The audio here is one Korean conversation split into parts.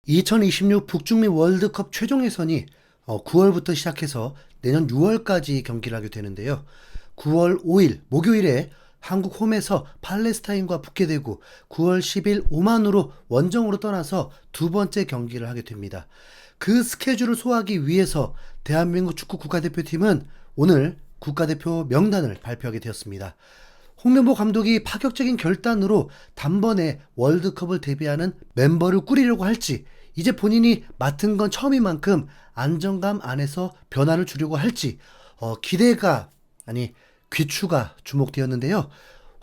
2026 북중미 월드컵 최종 예선이 9월부터 시작해서 내년 6월까지 경기를 하게 되는데요. 9월 5일 목요일에 한국 홈에서 팔레스타인과 붙게 되고 9월 10일 오만으로 원정으로 떠나서 두 번째 경기를 하게 됩니다. 그 스케줄을 소화하기 위해서 대한민국 축구 국가대표팀은 오늘 국가대표 명단을 발표하게 되었습니다. 홍명보 감독이 파격적인 결단으로 단번에 월드컵을 대비하는 멤버를 꾸리려고 할지, 이제 본인이 맡은 건 처음인 만큼 안정감 안에서 변화를 주려고 할지 기대가 아니 귀추가 주목되었는데요.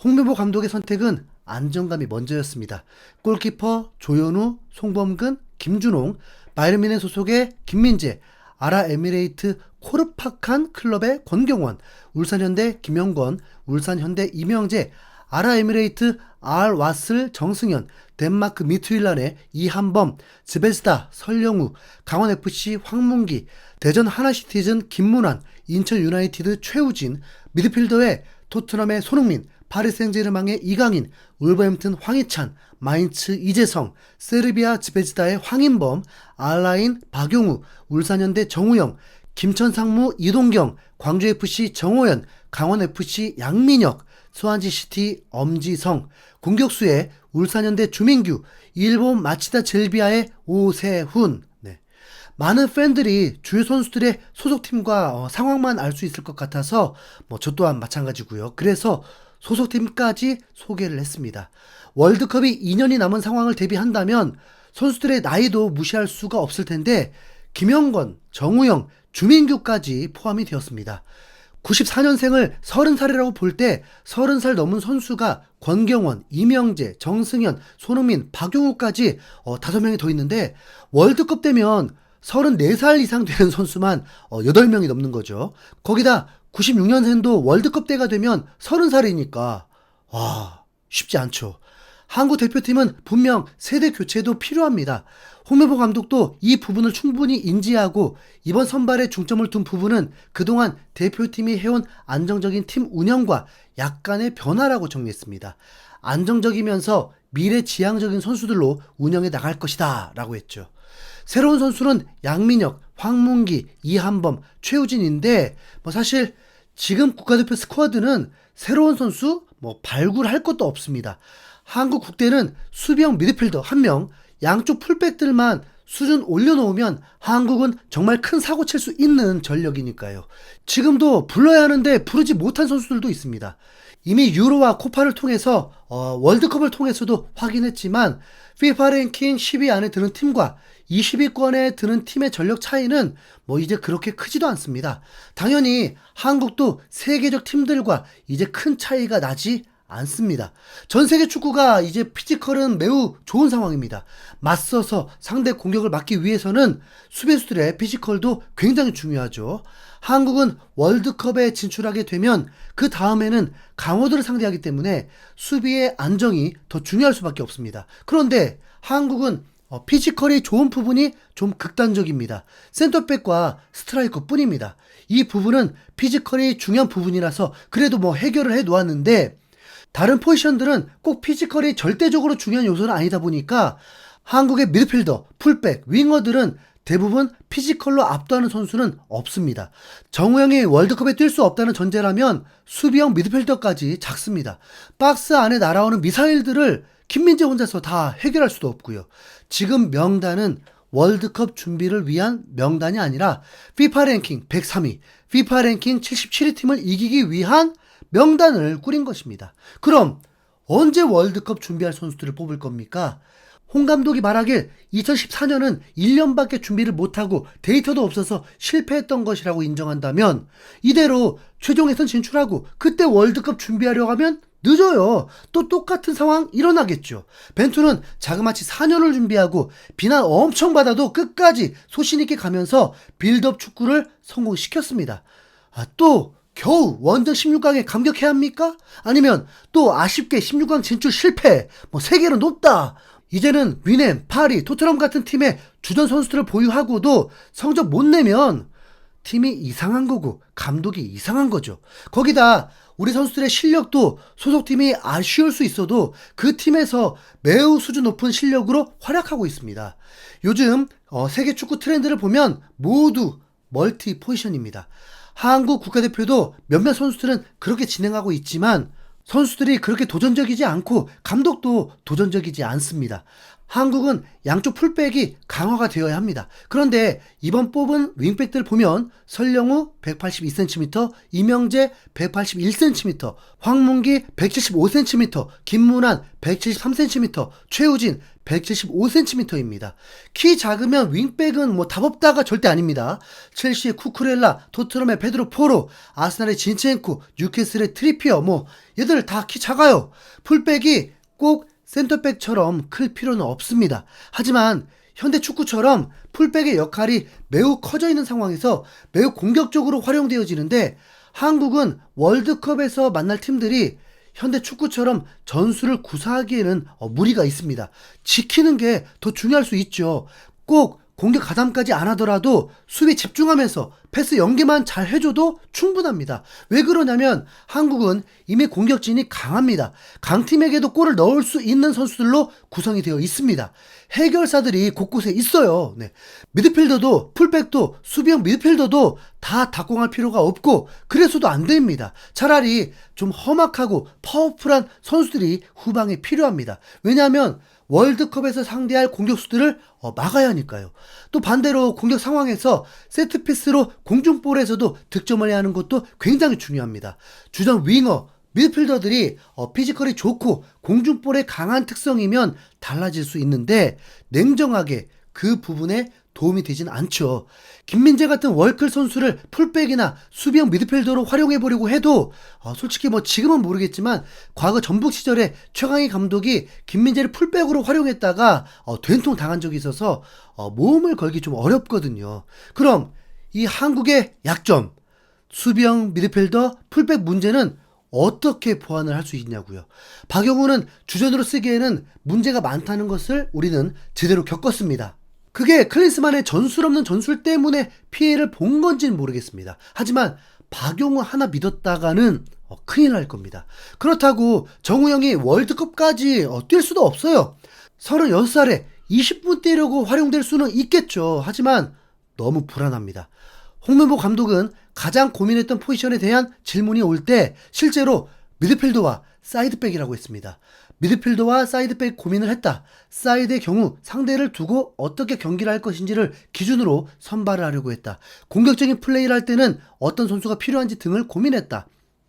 홍명보 감독의 선택은 안정감이 먼저였습니다. 골키퍼 조현우, 송범근, 김준홍, 바이에른 소속의 김민재, 아랍에미레이트 코르파칸 클럽의 권경원, 울산현대 김영권, 울산현대 이명재, 아랍에미레이트 알 와슬 정승현, 덴마크 미트윌란의 이한범, 즈베스다 설영우, 강원FC 황문기, 대전 하나시티즌 김문환, 인천 유나이티드 최우진, 미드필더의 토트넘의 손흥민, 파리 생제르맹의 이강인, 울버햄튼 황희찬, 마인츠 이재성, 세르비아 즈베즈다의 황인범, 알라인 박용우, 울산현대 정우영, 김천상무 이동경, 광주FC 정호연, 강원FC 양민혁, 소환지시티 엄지성, 공격수의 울산현대 주민규, 일본 마치다 젤비아의 오세훈. 많은 팬들이 주요 선수들의 소속팀과 상황만 알 수 있을 것 같아서 저 또한 마찬가지고요. 그래서 소속팀까지 소개를 했습니다. 월드컵이 2년이 남은 상황을 대비한다면 선수들의 나이도 무시할 수가 없을 텐데 김영권, 정우영, 주민규까지 포함이 되었습니다. 94년생을 30살이라고 볼 때 30살 넘은 선수가 권경원, 이명재, 정승현, 손흥민, 박용우까지 5명이 더 있는데 월드컵 되면 34살 이상 되는 선수만 8명이 넘는 거죠. 거기다 96년생도 월드컵 때가 되면 30살이니까 쉽지 않죠. 한국 대표팀은 분명 세대 교체도 필요합니다. 홍명보 감독도 이 부분을 충분히 인지하고 이번 선발에 중점을 둔 부분은 그동안 대표팀이 해온 안정적인 팀 운영과 약간의 변화라고 정리했습니다. 안정적이면서 미래지향적인 선수들로 운영해 나갈 것이다 라고 했죠. 새로운 선수는 양민혁, 황문기, 이한범, 최우진인데 사실 지금 국가대표 스쿼드는 새로운 선수 발굴할 것도 없습니다. 한국 국대는 수비형 미드필더 1명, 양쪽 풀백들만 수준 올려놓으면 한국은 정말 큰 사고 칠 수 있는 전력이니까요. 지금도 불러야 하는데 부르지 못한 선수들도 있습니다. 이미 유로와 코파를 통해서 월드컵을 통해서도 확인했지만 FIFA 랭킹 10위 안에 드는 팀과 20위권에 드는 팀의 전력 차이는 이제 그렇게 크지도 않습니다. 당연히 한국도 세계적 팀들과 이제 큰 차이가 나지 않습니다. 전 세계 축구가 이제 피지컬은 매우 좋은 상황입니다. 맞서서 상대 공격을 막기 위해서는 수비수들의 피지컬도 굉장히 중요하죠. 한국은 월드컵에 진출하게 되면 그 다음에는 강호들을 상대하기 때문에 수비의 안정이 더 중요할 수밖에 없습니다. 그런데 한국은 피지컬이 좋은 부분이 좀 극단적입니다. 센터백과 스트라이커 뿐입니다. 이 부분은 피지컬이 중요한 부분이라서 그래도 해결을 해 놓았는데 다른 포지션들은 꼭 피지컬이 절대적으로 중요한 요소는 아니다 보니까 한국의 미드필더, 풀백, 윙어들은 대부분 피지컬로 압도하는 선수는 없습니다. 정우영이 월드컵에 뛸 수 없다는 전제라면 수비형 미드필더까지 작습니다. 박스 안에 날아오는 미사일들을 김민재 혼자서 다 해결할 수도 없고요. 지금 명단은 월드컵 준비를 위한 명단이 아니라 FIFA 랭킹 103위, FIFA 랭킹 77위 팀을 이기기 위한 명단을 꾸린 것입니다. 그럼 언제 월드컵 준비할 선수들을 뽑을 겁니까? 홍 감독이 말하길 2014년은 1년밖에 준비를 못하고 데이터도 없어서 실패했던 것이라고 인정한다면 이대로 최종 예선 진출하고 그때 월드컵 준비하려고 하면 늦어요. 또 똑같은 상황 일어나겠죠. 벤투는 자그마치 4년을 준비하고 비난 엄청 받아도 끝까지 소신있게 가면서 빌드업 축구를 성공시켰습니다. 또 겨우 원정 16강에 감격해야 합니까? 아니면 또 아쉽게 16강 진출 실패, 세계로 높다. 이제는 위넴, 파리, 토트넘 같은 팀의 주전 선수들을 보유하고도 성적 못 내면 팀이 이상한 거고 감독이 이상한 거죠. 거기다 우리 선수들의 실력도 소속팀이 아쉬울 수 있어도 그 팀에서 매우 수준 높은 실력으로 활약하고 있습니다. 요즘 세계 축구 트렌드를 보면 모두 멀티 포지션입니다. 한국 국가대표도 몇몇 선수들은 그렇게 진행하고 있지만 선수들이 그렇게 도전적이지 않고 감독도 도전적이지 않습니다. 한국은 양쪽 풀백이 강화가 되어야 합니다. 그런데 이번 뽑은 윙백들 보면 설령우 182cm, 이명재 181cm, 황문기 175cm, 김문환 173cm, 최우진 175cm입니다. 키 작으면 윙백은 답 없다가 절대 아닙니다. 첼시의 쿠쿠렐라, 토트넘의 페드로 포로, 아스날의 진첸코, 뉴캐슬의 트리피어 얘들 다 키 작아요. 풀백이 꼭 센터백처럼 클 필요는 없습니다. 하지만 현대 축구처럼 풀백의 역할이 매우 커져 있는 상황에서 매우 공격적으로 활용되어지는데 한국은 월드컵에서 만날 팀들이 현대 축구처럼 전술을 구사하기에는 무리가 있습니다. 지키는 게 더 중요할 수 있죠. 꼭 공격 가담까지 안 하더라도 수비 집중하면서 패스 연계만 잘 해줘도 충분합니다. 왜 그러냐면 한국은 이미 공격진이 강합니다. 강팀에게도 골을 넣을 수 있는 선수들로 구성이 되어 있습니다. 해결사들이 곳곳에 있어요. 미드필더도 풀백도 수비형 미드필더도 다 닭공할 필요가 없고 그래서도 안 됩니다. 차라리 좀 험악하고 파워풀한 선수들이 후방에 필요합니다. 왜냐하면 월드컵에서 상대할 공격수들을 막아야 하니까요. 또 반대로 공격 상황에서 세트피스로 공중볼에서도 득점을 해야 하는 것도 굉장히 중요합니다. 주전 윙어, 미드필더들이 피지컬이 좋고 공중볼에 강한 특성이면 달라질 수 있는데 냉정하게 그 부분에 도움이 되진 않죠. 김민재 같은 월클 선수를 풀백이나 수비형 미드필더로 활용해보려고 해도 솔직히 지금은 모르겠지만 과거 전북 시절에 최강희 감독이 김민재를 풀백으로 활용했다가 된통 당한 적이 있어서 모험을 걸기 좀 어렵거든요. 그럼 이 한국의 약점, 수비형 미드필더 풀백 문제는 어떻게 보완을 할 수 있냐고요. 박용우는 주전으로 쓰기에는 문제가 많다는 것을 우리는 제대로 겪었습니다. 그게 클린스만의 전술 없는 전술 때문에 피해를 본 건지는 모르겠습니다. 하지만 박용우 하나 믿었다가는 큰일 날 겁니다. 그렇다고 정우영이 월드컵까지 뛸 수도 없어요. 36살에 20분 뛰려고 활용될 수는 있겠죠. 하지만 너무 불안합니다. 홍명보 감독은 가장 고민했던 포지션에 대한 질문이 올 때 실제로 미드필더와 사이드백이라고 했습니다. 미드필더와 사이드백 고민을 했다. 사이드의 경우 상대를 두고 어떻게 경기를 할 것인지를 기준으로 선발을 하려고 했다. 공격적인 플레이를 할 때는 어떤 선수가 필요한지 등을 고민했다.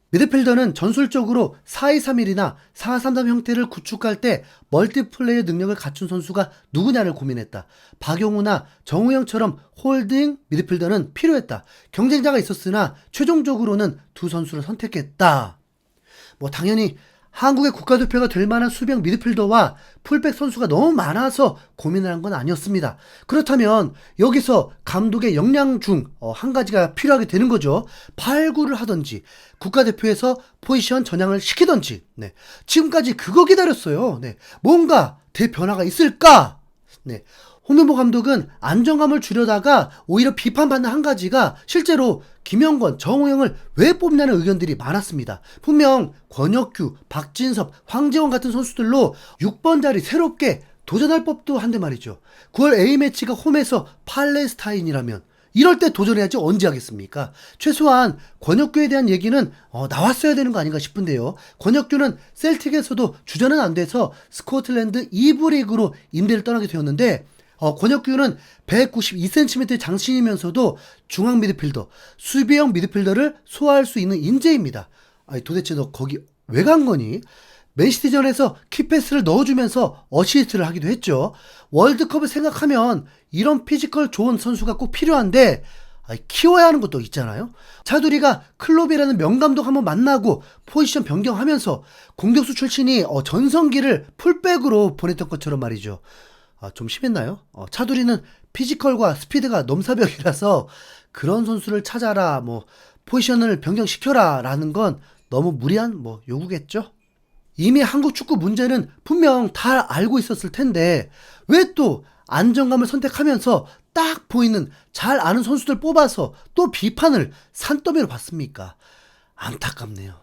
미드필더는 전술적으로 4-2-3-1이나 4-3-3 형태를 구축할 때 멀티플레이의 능력을 갖춘 선수가 누구냐를 고민했다. 박용우나 정우영처럼 홀딩 미드필더는 필요했다. 경쟁자가 있었으나 최종적으로는 두 선수를 선택했다. 당연히 한국의 국가대표가 될 만한 수비형 미드필더와 풀백 선수가 너무 많아서 고민을 한 건 아니었습니다. 그렇다면 여기서 감독의 역량 중 한 가지가 필요하게 되는 거죠. 발굴을 하든지 국가대표에서 포지션 전향을 시키든지. 지금까지 그거 기다렸어요. 뭔가 대변화가 있을까? 홍명보 감독은 안정감을 주려다가 오히려 비판받는 한 가지가 실제로 김영권, 정우영을 왜 뽑냐는 의견들이 많았습니다. 분명 권혁규, 박진섭, 황재원 같은 선수들로 6번 자리 새롭게 도전할 법도 한데 말이죠. 9월 A매치가 홈에서 팔레스타인이라면 이럴 때 도전해야지 언제 하겠습니까? 최소한 권혁규에 대한 얘기는 나왔어야 되는 거 아닌가 싶은데요. 권혁규는 셀틱에서도 주전은 안 돼서 스코틀랜드 2부 리그로 임대를 떠나게 되었는데 권혁규는 192cm의 장신이면서도 중앙 미드필더, 수비형 미드필더를 소화할 수 있는 인재입니다. 도대체 너 거기 왜 간 거니? 맨시티전에서 키패스를 넣어주면서 어시스트를 하기도 했죠. 월드컵을 생각하면 이런 피지컬 좋은 선수가 꼭 필요한데 키워야 하는 것도 있잖아요. 차두리가 클롭이라는 명감독 한번 만나고 포지션 변경하면서 공격수 출신이 전성기를 풀백으로 보냈던 것처럼 말이죠. 좀 심했나요? 차두리는 피지컬과 스피드가 넘사벽이라서 그런 선수를 찾아라, 포지션을 변경시켜라 라는 건 너무 무리한 요구겠죠? 이미 한국 축구 문제는 분명 다 알고 있었을 텐데 왜 또 안정감을 선택하면서 딱 보이는 잘 아는 선수들 뽑아서 또 비판을 산더미로 받습니까? 안타깝네요.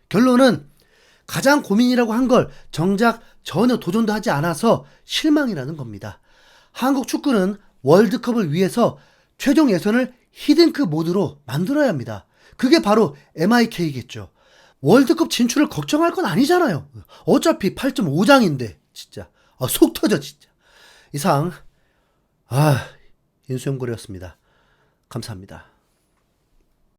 결론은 가장 고민이라고 한 걸 정작 전혀 도전도 하지 않아서 실망이라는 겁니다. 한국 축구는 월드컵을 위해서 최종 예선을 히든크 모드로 만들어야 합니다. 그게 바로 MIK겠죠. 월드컵 진출을 걱정할 건 아니잖아요. 어차피 8.5장인데 진짜 속 터져 진짜. 이상 인수영고래였습니다. 감사합니다.